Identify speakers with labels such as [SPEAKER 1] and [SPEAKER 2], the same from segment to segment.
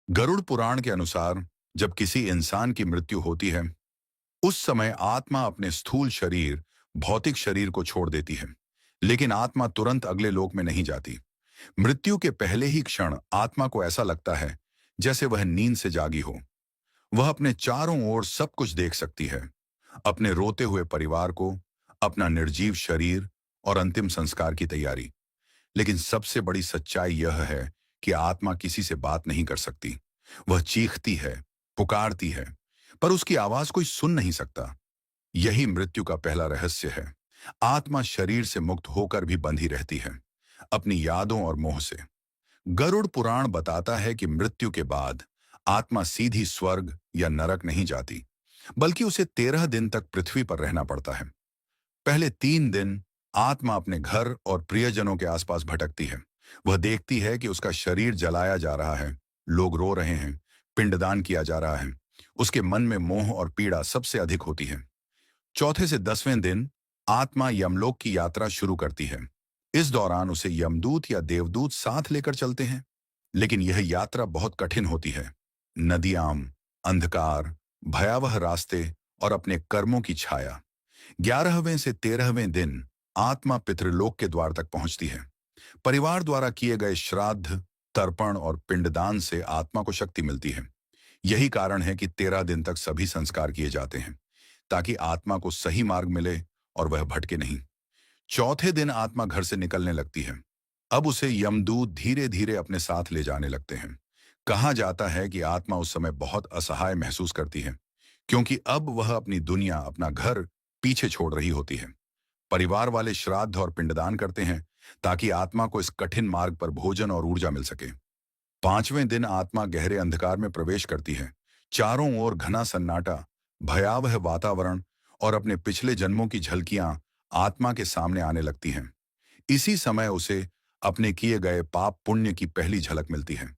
[SPEAKER 1] गरुड़ पुराण के अनुसार जब किसी इंसान की मृत्यु होती है, उस समय आत्मा अपने स्थूल शरीर, भौतिक शरीर को छोड़ देती है। लेकिन आत्मा तुरंत अगले लोक में नहीं जाती। मृत्यु के पहले ही क्षण आत्मा को ऐसा लगता है जैसे वह नींद से जागी हो। वह अपने चारों ओर सब कुछ देख सकती है, अपने रोते हुए परिवार को, अपना निर्जीव शरीर और अंतिम संस्कार की तैयारी। लेकिन सबसे बड़ी सच्चाई यह है कि आत्मा किसी से बात नहीं कर सकती। वह चीखती है, पुकारती है, पर उसकी आवाज कोई सुन नहीं सकता। यही मृत्यु का पहला रहस्य है। आत्मा शरीर से मुक्त होकर भी बंधी रहती है, अपनी यादों और मोह से। गरुड़ पुराण बताता है कि मृत्यु के बाद आत्मा सीधी स्वर्ग या नरक नहीं जाती, बल्कि उसे 13 दिन तक पृथ्वी पर रहना पड़ता है। पहले 3 दिन आत्मा अपने घर और प्रियजनों के आसपास भटकती है। वह देखती है कि उसका शरीर जलाया जा रहा है, लोग रो रहे हैं, पिंडदान किया जा रहा है। उसके मन में मोह और पीड़ा सबसे अधिक होती है। चौथे से 10वें दिन आत्मा यमलोक की यात्रा शुरू करती है। इस दौरान उसे यमदूत या देवदूत साथ लेकर चलते हैं। लेकिन यह यात्रा बहुत कठिन होती है। नदियां, अंधकार, भयावह रास्ते और अपने कर्मों की छाया। 11वें से 13वें दिन आत्मा पितृलोक के द्वार तक पहुंचती है। परिवार द्वारा किए गए श्राद्ध, तर्पण और पिंडदान से आत्मा को शक्ति मिलती है। यही कारण है कि 13 दिन तक सभी संस्कार किए जाते हैं, ताकि आत्मा को सही मार्ग मिले और वह भटके नहीं। चौथे दिन आत्मा घर से निकलने लगती है। अब उसे यमदूत धीरे धीरे अपने साथ ले जाने लगते हैं। कहा जाता है कि आत्मा उस समय बहुत असहाय महसूस करती है, क्योंकि अब वह अपनी दुनिया, अपना घर पीछे छोड़ रही होती है। परिवार वाले श्राद्ध और पिंडदान करते हैं, ताकि आत्मा को इस कठिन मार्ग पर भोजन और ऊर्जा मिल सके। 5वें दिन आत्मा गहरे अंधकार में प्रवेश करती है। चारों ओर घना सन्नाटा, भयावह वातावरण और अपने पिछले जन्मों की झलकियां आत्मा के सामने आने लगती हैं। इसी समय उसे अपने किए गए पाप पुण्य की पहली झलक मिलती है।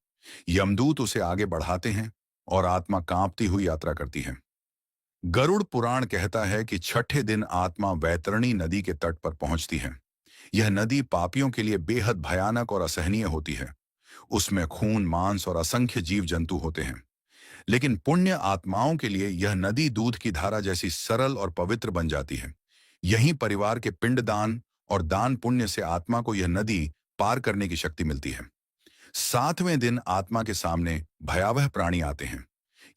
[SPEAKER 1] यमदूत उसे आगे बढ़ाते हैं और आत्मा कांपती हुई यात्रा करती है। गरुड़ पुराण कहता है कि छठे दिन आत्मा वैतरणी नदी के तट पर पहुंचती है। यह नदी पापियों के लिए बेहद भयानक और असहनीय होती है। उसमें खून, मांस और असंख्य जीव जंतु होते हैं। लेकिन पुण्य आत्माओं के लिए यह नदी दूध की धारा जैसी सरल और पवित्र बन जाती है। यहीं परिवार के पिंडदान और दान पुण्य से आत्मा को यह नदी पार करने की शक्ति मिलती है। 7वें दिन आत्मा के सामने भयावह प्राणी आते हैं।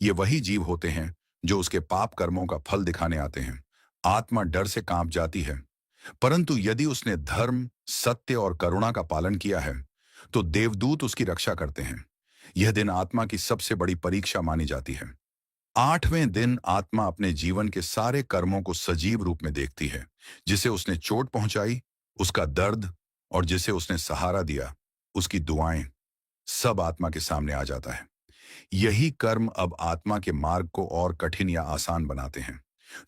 [SPEAKER 1] ये वही जीव होते हैं जो उसके पाप कर्मों का फल दिखाने आते हैं। आत्मा डर से कांप जाती है, परंतु यदि उसने धर्म, सत्य और करुणा का पालन किया है, तो देवदूत उसकी रक्षा करते हैं। यह दिन आत्मा की सबसे बड़ी परीक्षा मानी जाती है। 8वें दिन आत्मा अपने जीवन के सारे कर्मों को सजीव रूप में देखती है। जिसे उसने चोट पहुंचाई, उसका दर्द, और जिसे उसने सहारा दिया, उसकी दुआएं, सब आत्मा के सामने आ जाता है। यही कर्म अब आत्मा के मार्ग को और कठिन या आसान बनाते हैं।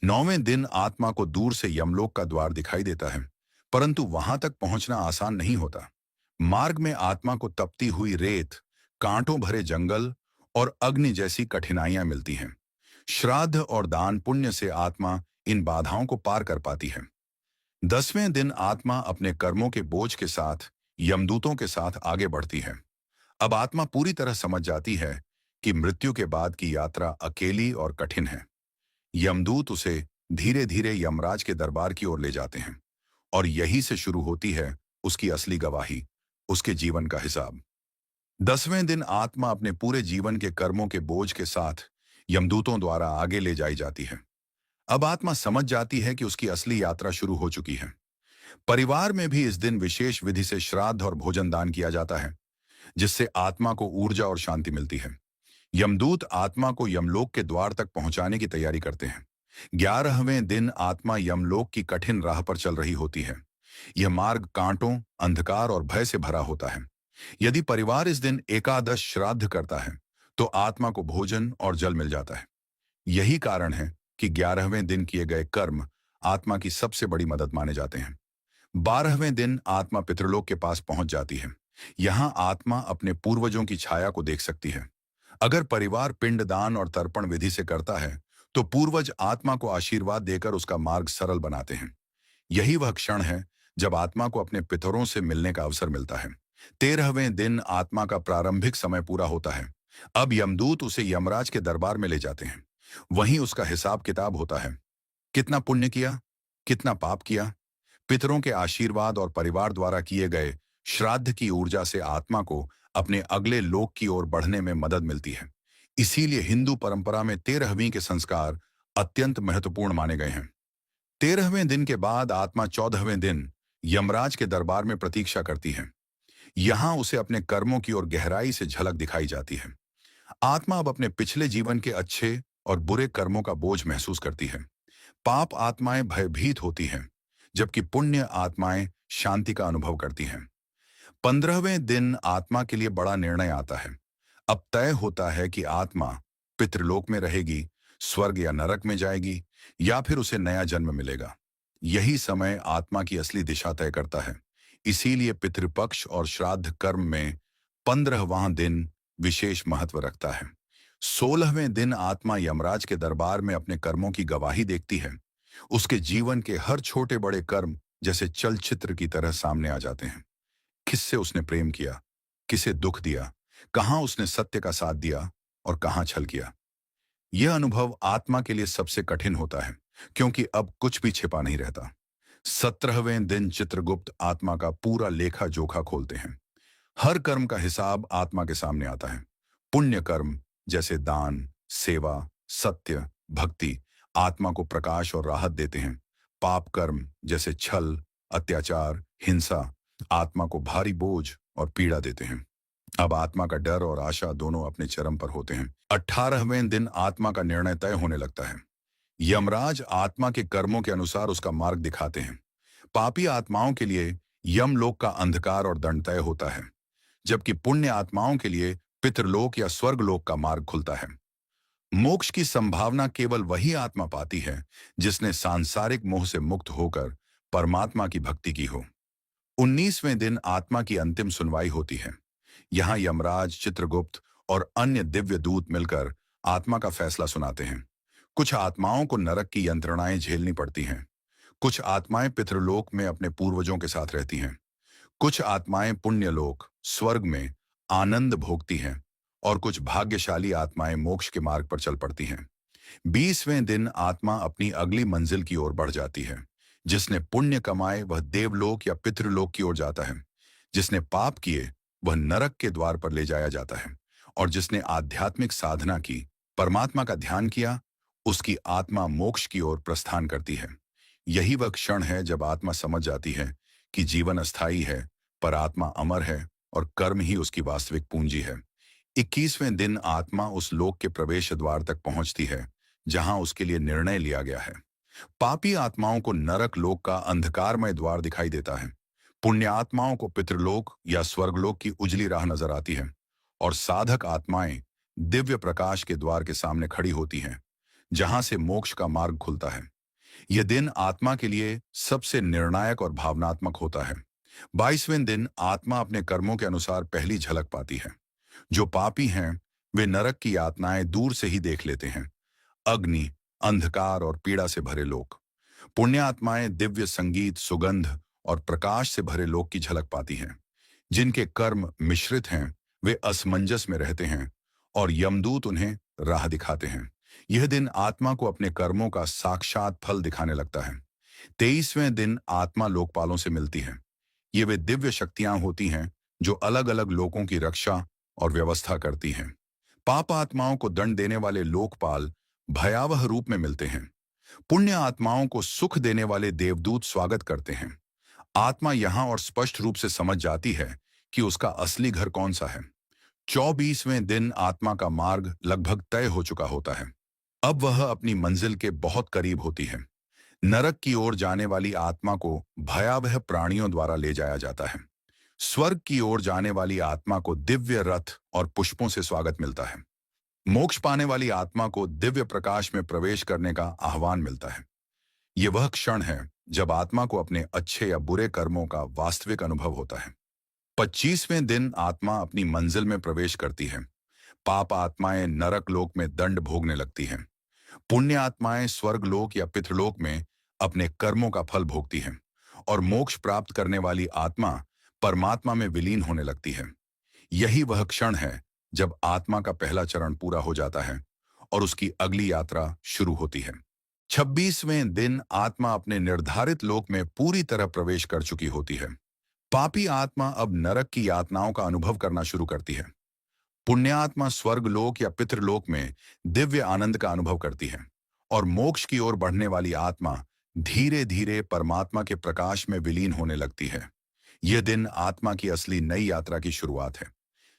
[SPEAKER 1] 9वें दिन आत्मा को दूर से यमलोक का द्वार दिखाई देता है, परंतु वहां तक पहुंचना आसान नहीं होता। मार्ग में आत्मा को तपती हुई रेत, कांटों भरे जंगल और अग्नि जैसी कठिनाइयां मिलती हैं। श्राद्ध और दान पुण्य से आत्मा इन बाधाओं को पार कर पाती है। 10वें दिन आत्मा अपने कर्मों के बोझ के साथ यमदूतों के साथ आगे बढ़ती है। अब आत्मा पूरी तरह समझ जाती है कि मृत्यु के बाद की यात्रा अकेली और कठिन है। यमदूत उसे धीरे धीरे यमराज के दरबार की ओर ले जाते हैं, और यही से शुरू होती है उसकी असली गवाही, उसके जीवन का हिसाब। 10वें दिन आत्मा अपने पूरे जीवन के कर्मों के बोझ के साथ यमदूतों द्वारा आगे ले जाई जाती है। अब आत्मा समझ जाती है कि उसकी असली यात्रा शुरू हो चुकी है। परिवार में भी इस दिन विशेष विधि से श्राद्ध और भोजन दान किया जाता है, जिससे आत्मा को ऊर्जा और शांति मिलती है। यमदूत आत्मा को यमलोक के द्वार तक पहुंचाने की तैयारी करते हैं। 11वें दिन आत्मा यमलोक की कठिन राह पर चल रही होती है। यह मार्ग कांटों, अंधकार और भय से भरा होता है। यदि परिवार इस दिन एकादश श्राद्ध करता है, तो आत्मा को भोजन और जल मिल जाता है। यही कारण है कि 11वें दिन किए गए कर्म आत्मा की सबसे बड़ी मदद माने जाते हैं। 12वें दिन आत्मा पितृलोक के पास पहुंच जाती है। यहां आत्मा अपने पूर्वजों की छाया को देख सकती है। अगर परिवार पिंडदान और तर्पण विधि से करता है, तो पूर्वज आत्मा को आशीर्वाद देकर उसका मार्ग सरल बनाते हैं। यही वह क्षण है जब आत्मा को अपने पितरों से मिलने का अवसर मिलता है। 13वें दिन आत्मा का प्रारंभिक समय पूरा होता है। अब यमदूत उसे यमराज के दरबार में ले जाते हैं। वहीं उसका हिसाब किताब होता है। कितना पुण्य किया, कितना पाप किया। पितरों के आशीर्वाद और परिवार द्वारा किए गए श्राद्ध की ऊर्जा से आत्मा को अपने अगले लोक की ओर बढ़ने में मदद मिलती है। इसीलिए हिंदू परंपरा में 13वीं के संस्कार अत्यंत महत्वपूर्ण माने गए हैं। 13वें दिन के बाद आत्मा 14वें दिन यमराज के दरबार में प्रतीक्षा करती है। यहां उसे अपने कर्मों की ओर गहराई से झलक दिखाई जाती है। आत्मा अब अपने पिछले जीवन के अच्छे और बुरे कर्मों का बोझ महसूस करती है। पाप आत्माएं भयभीत होती हैं, जबकि पुण्य आत्माएं शांति का अनुभव करती हैं। 15वें दिन आत्मा के लिए बड़ा निर्णय आता है। अब तय होता है कि आत्मा पितृलोक में रहेगी, स्वर्ग या नरक में जाएगी, या फिर उसे नया जन्म मिलेगा। यही समय आत्मा की असली दिशा तय करता है। इसीलिए पितृपक्ष और श्राद्ध कर्म में 15वां दिन विशेष महत्व रखता है। 16वें दिन आत्मा यमराज के दरबार में अपने कर्मों की गवाही देखती है। उसके जीवन के हर छोटे बड़े कर्म जैसे चलचित्र की तरह सामने आ जाते हैं। किससे उसने प्रेम किया, किसे दुख दिया, कहां उसने सत्य का साथ दिया और कहां छल किया। यह अनुभव आत्मा के लिए सबसे कठिन होता है, क्योंकि अब कुछ भी छिपा नहीं रहता। 17वें दिन चित्रगुप्त आत्मा का पूरा लेखा जोखा खोलते हैं। हर कर्म का हिसाब आत्मा के सामने आता है। पुण्य कर्म जैसे दान, सेवा, सत्य, भक्ति आत्मा को प्रकाश और राहत देते हैं। पाप कर्म जैसे छल, अत्याचार, हिंसा आत्मा को भारी बोझ और पीड़ा देते हैं। अब आत्मा का डर और आशा दोनों अपने चरम पर होते हैं। 18वें दिन आत्मा का निर्णय तय होने लगता है। यमराज आत्मा के कर्मों के अनुसार उसका मार्ग दिखाते हैं। पापी आत्माओं के लिए यमलोक का अंधकार और दंड तय होता है, जबकि पुण्य आत्माओं के लिए पितृलोक या स्वर्गलोक का मार्ग खुलता है। मोक्ष की संभावना केवल वही आत्मा पाती है जिसने सांसारिक मोह से मुक्त होकर परमात्मा की भक्ति की हो। 19वें दिन आत्मा की अंतिम सुनवाई होती है। यहाँ यमराज, चित्रगुप्त और अन्य दिव्य दूत मिलकर आत्मा का फैसला सुनाते हैं। कुछ आत्माओं को नरक की यंत्रणाएं झेलनी पड़ती हैं। कुछ आत्माएं पितृलोक में अपने पूर्वजों के साथ रहती हैं। कुछ आत्माएं पुण्यलोक, स्वर्ग में आनंद भोगती हैं और कुछ भाग्यशाली आत्माएं मोक्ष के मार्ग पर चल पड़ती हैं। 20वें दिन आत्मा अपनी अगली मंजिल की ओर बढ़ जाती है। जिसने पुण्य कमाए वह देवलोक या पितृलोक की ओर जाता है। जिसने पाप किए वह नरक के द्वार पर ले जाया जाता है। और जिसने आध्यात्मिक साधना की, परमात्मा का ध्यान किया, उसकी आत्मा मोक्ष की ओर प्रस्थान करती है। यही वह क्षण है जब आत्मा समझ जाती है कि जीवन अस्थायी है, पर आत्मा अमर है और कर्म ही उसकी वास्तविक पूंजी है। 21वें दिन आत्मा उस लोक के प्रवेश द्वार तक पहुंचती है जहां उसके लिए निर्णय लिया गया है। पापी आत्माओं को नरक लोक का अंधकारमय द्वार दिखाई देता है। पुण्य आत्माओं को पितृलोक या स्वर्गलोक की उजली राह नजर आती है और साधक आत्माएं दिव्य प्रकाश के द्वार के सामने खड़ी होती हैं, जहां से मोक्ष का मार्ग खुलता है। यह दिन आत्मा के लिए सबसे निर्णायक और भावनात्मक होता है। 22वें दिन आत्मा अपने कर्मों के अनुसार पहली झलक पाती है। जो पापी हैं वे नरक की यातनाएं दूर से ही देख लेते हैं। अग्नि, अंधकार और पीड़ा से भरे लोक। पुण्य आत्माएं दिव्य संगीत, सुगंध और प्रकाश से भरे लोक की झलक पाती हैं। जिनके कर्म मिश्रित हैं वे असमंजस में रहते हैं और यमदूत उन्हें राह दिखाते हैं। यह दिन आत्मा को अपने कर्मों का साक्षात फल दिखाने लगता है। 23वें दिन आत्मा लोकपालों से मिलती है। ये वे दिव्य शक्तियां होती हैं जो अलग अलग लोकों की रक्षा और व्यवस्था करती हैं। पाप आत्माओं को दंड देने वाले लोकपाल भयावह रूप में मिलते हैं। पुण्य आत्माओं को सुख देने वाले देवदूत स्वागत करते हैं। आत्मा यहां और स्पष्ट रूप से समझ जाती है कि उसका असली घर कौन सा है। 24वें दिन आत्मा का मार्ग लगभग तय हो चुका होता है। अब वह अपनी मंजिल के बहुत करीब होती है। नरक की ओर जाने वाली आत्मा को भयावह प्राणियों द्वारा ले जाया जाता है। स्वर्ग की ओर जाने वाली आत्मा को दिव्य रथ और पुष्पों से स्वागत मिलता है। मोक्ष पाने वाली आत्मा को दिव्य प्रकाश में प्रवेश करने का आह्वान मिलता है। ये वह क्षण है जब आत्मा को अपने अच्छे या बुरे कर्मों का वास्तविक अनुभव होता है। 25वें दिन आत्मा अपनी मंजिल में प्रवेश करती है। पाप आत्माएं नरक लोक में दंड भोगने लगती हैं। पुण्य आत्माएं स्वर्गलोक या पितृलोक में अपने कर्मों का फल भोगती हैं और मोक्ष प्राप्त करने वाली आत्मा परमात्मा में विलीन होने लगती है। यही वह क्षण है जब आत्मा का पहला चरण पूरा हो जाता है और उसकी अगली यात्रा शुरू होती है। 26वें दिन आत्मा अपने निर्धारित लोक में पूरी तरह प्रवेश कर चुकी होती है। पापी आत्मा अब नरक की यातनाओं का अनुभव करना शुरू करती है। पुण्यात्मा स्वर्गलोक या पितृलोक में दिव्य आनंद का अनुभव करती है और मोक्ष की ओर बढ़ने वाली आत्मा धीरे धीरे परमात्मा के प्रकाश में विलीन होने लगती है। यह दिन आत्मा की असली नई यात्रा की शुरुआत है।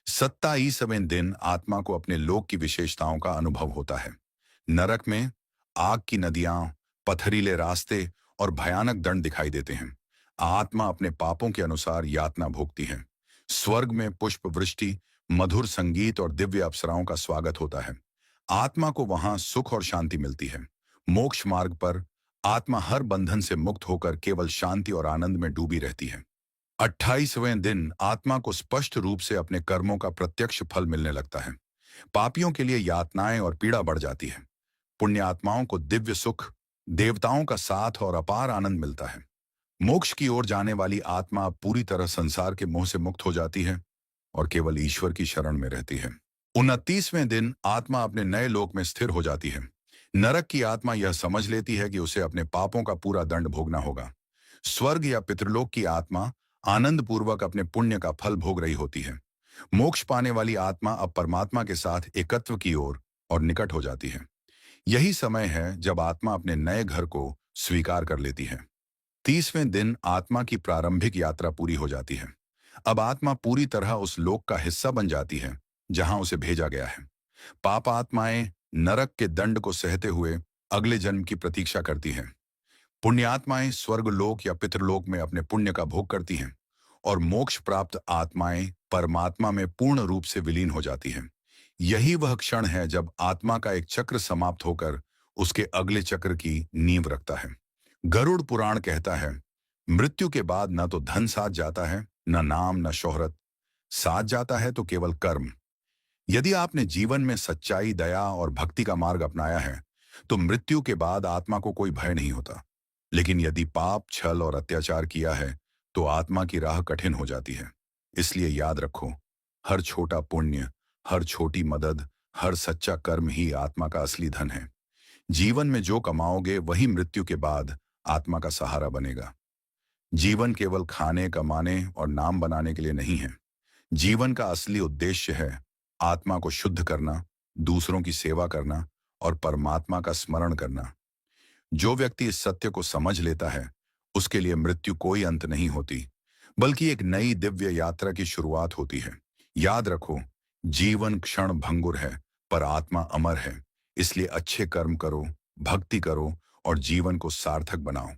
[SPEAKER 1] 27वें दिन आत्मा को अपने लोक की विशेषताओं का अनुभव होता है। नरक में आग की नदियां, पथरीले रास्ते और भयानक दंड दिखाई देते हैं। आत्मा अपने पापों के अनुसार यातना भोगती है। स्वर्ग में पुष्प वृष्टि, मधुर संगीत और दिव्य अप्सराओं का स्वागत होता है। आत्मा को वहां सुख और शांति मिलती है। मोक्ष मार्ग पर आत्मा हर बंधन से मुक्त होकर केवल शांति और आनंद में डूबी रहती है। 28वें दिन आत्मा को स्पष्ट रूप से अपने कर्मों का प्रत्यक्ष फल मिलने लगता है। पापियों के लिए यातनाएं और पीड़ा बढ़ जाती है। पुण्य आत्माओं को दिव्य सुख, देवताओं का साथ और अपार आनंद मिलता है। मोक्ष की ओर जाने वाली आत्मा अब पूरी तरह संसार के मोह से मुक्त हो जाती है और केवल ईश्वर की शरण में रहती है। 29वें दिन आत्मा अपने नए लोक में स्थिर हो जाती है। नरक की आत्मा यह समझ लेती है कि उसे अपने पापों का पूरा दंड भोगना होगा। स्वर्ग या पितृलोक की आत्मा आनंद पूर्वक अपने पुण्य का फल भोग रही होती है। मोक्ष पाने वाली आत्मा अब परमात्मा के साथ एकत्व की ओर और निकट हो जाती है। यही समय है जब आत्मा अपने नए घर को स्वीकार कर लेती है। 30वें दिन आत्मा की प्रारंभिक यात्रा पूरी हो जाती है। अब आत्मा पूरी तरह उस लोक का हिस्सा बन जाती है जहां उसे भेजा गया है। पाप आत्माएं नरक के दंड को सहते हुए अगले जन्म की प्रतीक्षा करती हैं। पुण्यात्माएं स्वर्गलोक या पितृलोक में अपने पुण्य का भोग करती हैं और मोक्ष प्राप्त आत्माएं परमात्मा में पूर्ण रूप से विलीन हो जाती हैं। यही वह क्षण है जब आत्मा का एक चक्र समाप्त होकर उसके अगले चक्र की नींव रखता है। गरुड़ पुराण कहता है, मृत्यु के बाद न तो धन साथ जाता है, न नाम, न शोहरत। साथ जाता है तो केवल कर्म। यदि आपने जीवन में सच्चाई, दया और भक्ति का मार्ग अपनाया है तो मृत्यु के बाद आत्मा को कोई भय नहीं होता। लेकिन यदि पाप, छल और अत्याचार किया है तो आत्मा की राह कठिन हो जाती है। इसलिए याद रखो, हर छोटा पुण्य, हर छोटी मदद, हर सच्चा कर्म ही आत्मा का असली धन है। जीवन में जो कमाओगे वही मृत्यु के बाद आत्मा का सहारा बनेगा। जीवन केवल खाने, कमाने और नाम बनाने के लिए नहीं है। जीवन का असली उद्देश्य है आत्मा को शुद्ध करना, दूसरों की सेवा करना और परमात्मा का स्मरण करना। जो व्यक्ति इस सत्य को समझ लेता है, उसके लिए मृत्यु कोई अंत नहीं होती, बल्कि एक नई दिव्य यात्रा की शुरुआत होती है। याद रखो, जीवन क्षण भंगुर है, पर आत्मा अमर है। इसलिए अच्छे कर्म करो, भक्ति करो और जीवन को सार्थक बनाओ।